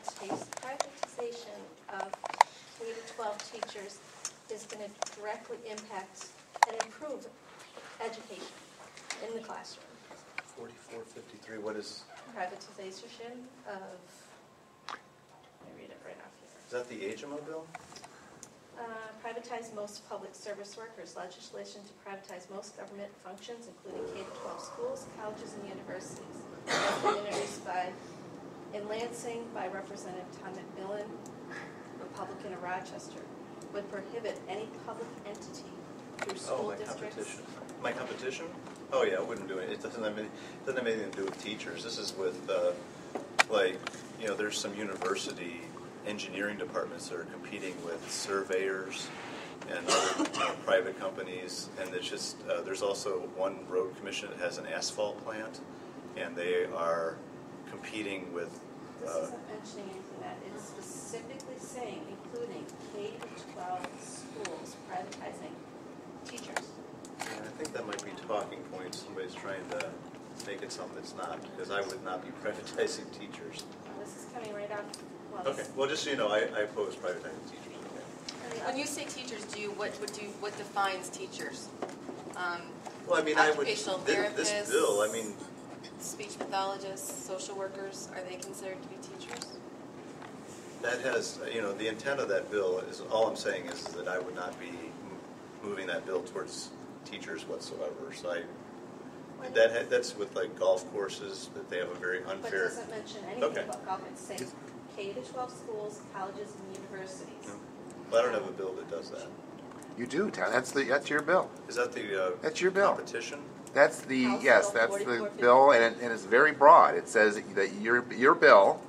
privatization of K-12 teachers is going to directly impact and improve education in the classroom. 4453, what is? Privatization of, let me read it right off here. Is that the HMO bill? Privatize most public service workers. Legislation to privatize most government functions, including K-12 schools, colleges, and universities. Has been introduced in Lansing by Representative Tom McMilin, Republican of Rochester. Would prohibit any public entity through school districts. My competition? Oh yeah, it wouldn't do it. It doesn't have anything to do with teachers. This is with there's some university engineering departments that are competing with surveyors and other private companies, and it's just there's also one road commission that has an asphalt plant, and they are competing with. This isn't mentioning anything that it's specifically saying, including K-12 schools privatizing teachers. Yeah, I think that might be talking points. Somebody's trying to make it something it's not, because I would not be privatizing teachers. This is coming right out. Okay. Well, just so you know, I oppose privatizing teachers. Okay. When you say teachers, what defines teachers? Well, I mean, occupational therapists, this bill. I mean, speech pathologists, social workers, are they considered to be teachers? That has, the intent of that bill is, all I'm saying is that I would not be moving that bill towards teachers whatsoever. So that's with like golf courses, that they have a very unfair. But it doesn't mention anything about golf. It's saying K-12 schools, colleges, and universities. No. Well, I don't have a bill that does that. You do, Tom. That's your bill. Is that the that's your bill. competition? That's the House that's Bill the bill, and it's very broad. It says that your bill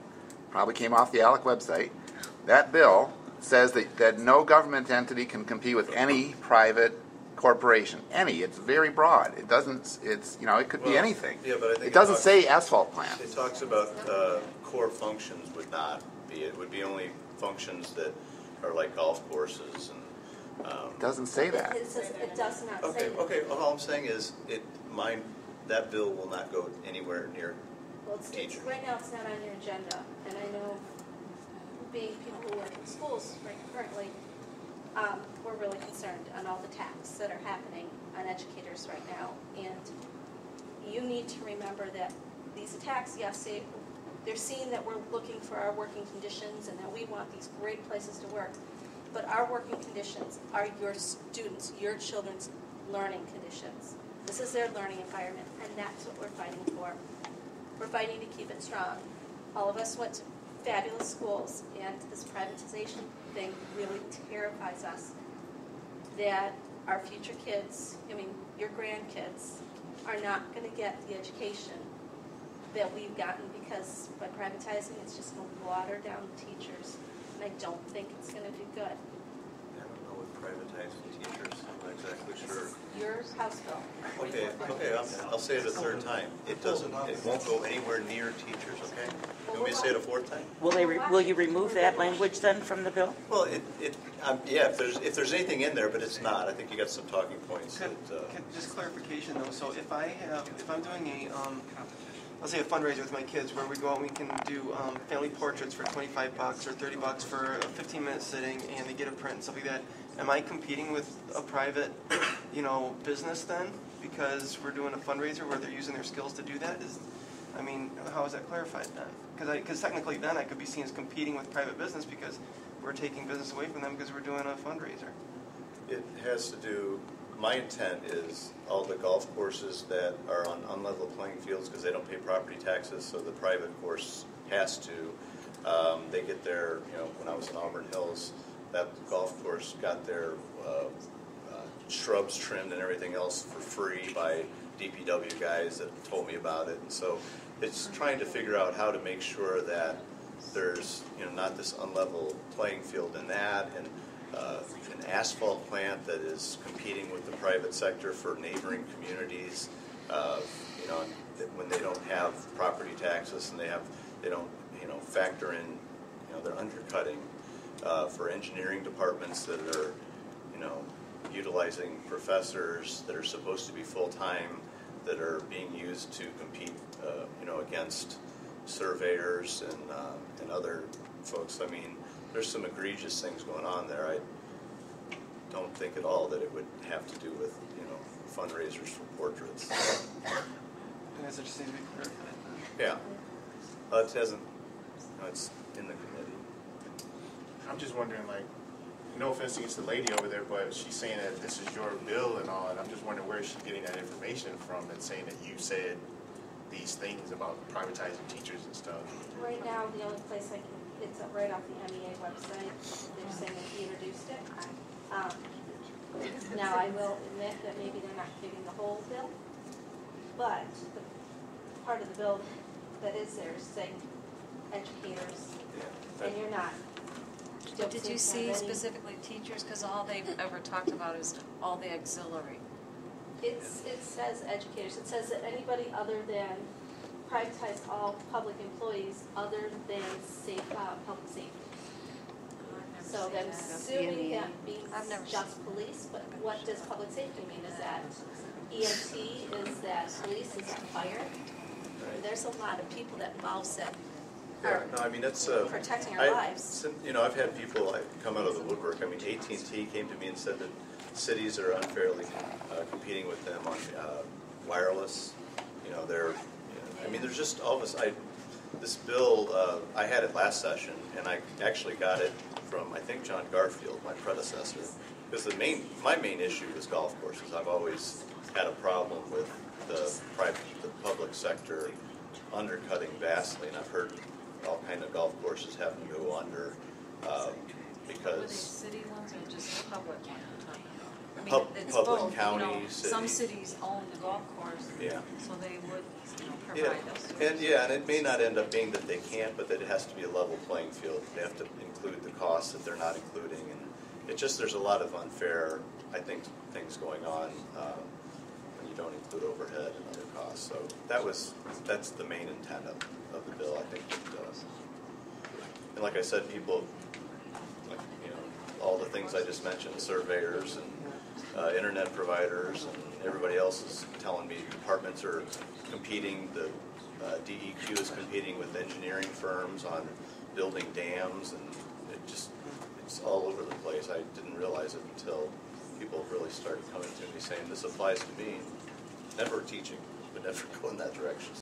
probably came off the ALEC website. That bill says that no government entity can compete with any private corporation. It's very broad. It doesn't. It could be anything. Yeah, but I think it doesn't say asphalt plant. It talks about core functions would not be. It would be only functions that are like golf courses and. It doesn't say that. It does not say that. Okay. All I'm saying is that bill will not go anywhere near teachers. Right now, it's not on your agenda, and I know, being people who work in schools currently, we're really concerned on all the attacks that are happening on educators right now, and you need to remember that these attacks, yes, they're seeing that we're looking for our working conditions and that we want these great places to work. But our working conditions are your students, your children's learning conditions. This is their learning environment, and that's what we're fighting for. We're fighting to keep it strong. All of us went to fabulous schools, and this privatization thing really terrifies us that our future kids, your grandkids, are not going to get the education that we've gotten, because by privatizing, it's just going to water down the teachers. And I don't think it's going to do good. I don't know what privatizing teachers. I'm not exactly sure. Your House bill. Okay. I'll say it a third time. It doesn't. It won't go anywhere near teachers. Okay. You want me to say it a fourth time? Will you remove that language then from the bill? Well, yeah. If there's anything in there, but it's not. I think you got some talking points. Just clarification though. So if I'm doing let's say a fundraiser with my kids where we go out and we can do family portraits for $25 or $30 for a 15-minute sitting, and they get a print and stuff like that. Am I competing with a private, business then? Because we're doing a fundraiser where they're using their skills to do that? How is that clarified then? Because technically then I could be seen as competing with private business because we're taking business away from them because we're doing a fundraiser. It has to do. My intent is all the golf courses that are on unlevel playing fields because they don't pay property taxes, so the private course has to. They get their, when I was in Auburn Hills, that golf course got their shrubs trimmed and everything else for free by DPW guys that told me about it. And so it's trying to figure out how to make sure that there's, not this unlevel playing field in that, and an asphalt plant that is competing with the private sector for neighboring communities, when they don't have property taxes and they don't factor in, they're undercutting for engineering departments that are, utilizing professors that are supposed to be full-time that are being used to compete, against surveyors and other folks. I mean, there's some egregious things going on there. I don't think at all that it would have to do with, fundraisers for portraits. I guess it just needs to be clarified. Yeah. It hasn't, it's in the committee. I'm just wondering, like, no offense against the lady over there, but she's saying that this is your bill and all, and I'm just wondering where she's getting that information from and saying that you said these things about privatizing teachers and stuff. Right now, the only place I can, it's up right off the MEA website. They're saying that he reduced it. Now, I will admit that maybe they're not giving the whole bill, but the part of the bill that is there is saying educators, Yeah. and you're not. don't Did seem you to see have any- specifically teachers? Because all they've ever talked about is all the auxiliary. It says educators. It says that anybody other than privatize all public employees other than public safety. So I'm assuming that I've never means just police, but what does public safety mean? Is that EMT? Is that police? Is that fire? There's a lot of people that involves that Yeah, are no, I mean, that's, protecting our lives. I've had people come out of the woodwork. I mean, AT&T came to me and said that cities are unfairly competing with them on wireless. There's just all this. This bill, I had it last session, and I actually got it from, I think, John Garfield, my predecessor. Because my main issue is golf courses. I've always had a problem with the public sector undercutting vastly, and I've heard all kind of golf courses having to go under Were they because city ones or just public ones you're talking about? I mean, Pub- it's public, both, county, Some city. cities own the golf course. Yeah. So they would, Yeah, provide those services. and it may not end up being that they can't, but that it has to be a level playing field. They have to include the costs that they're not including, and there's a lot of unfair, I think, things going on when you don't include overhead and other costs. So that's the main intent of the bill, I think. And like I said, people, all the things I just mentioned, surveyors and internet providers and everybody else is telling me departments are competing, the DEQ is competing with engineering firms on building dams, and it's all over the place. I didn't realize it until people really started coming to me saying, this applies to me. Never teaching, but never go in that direction.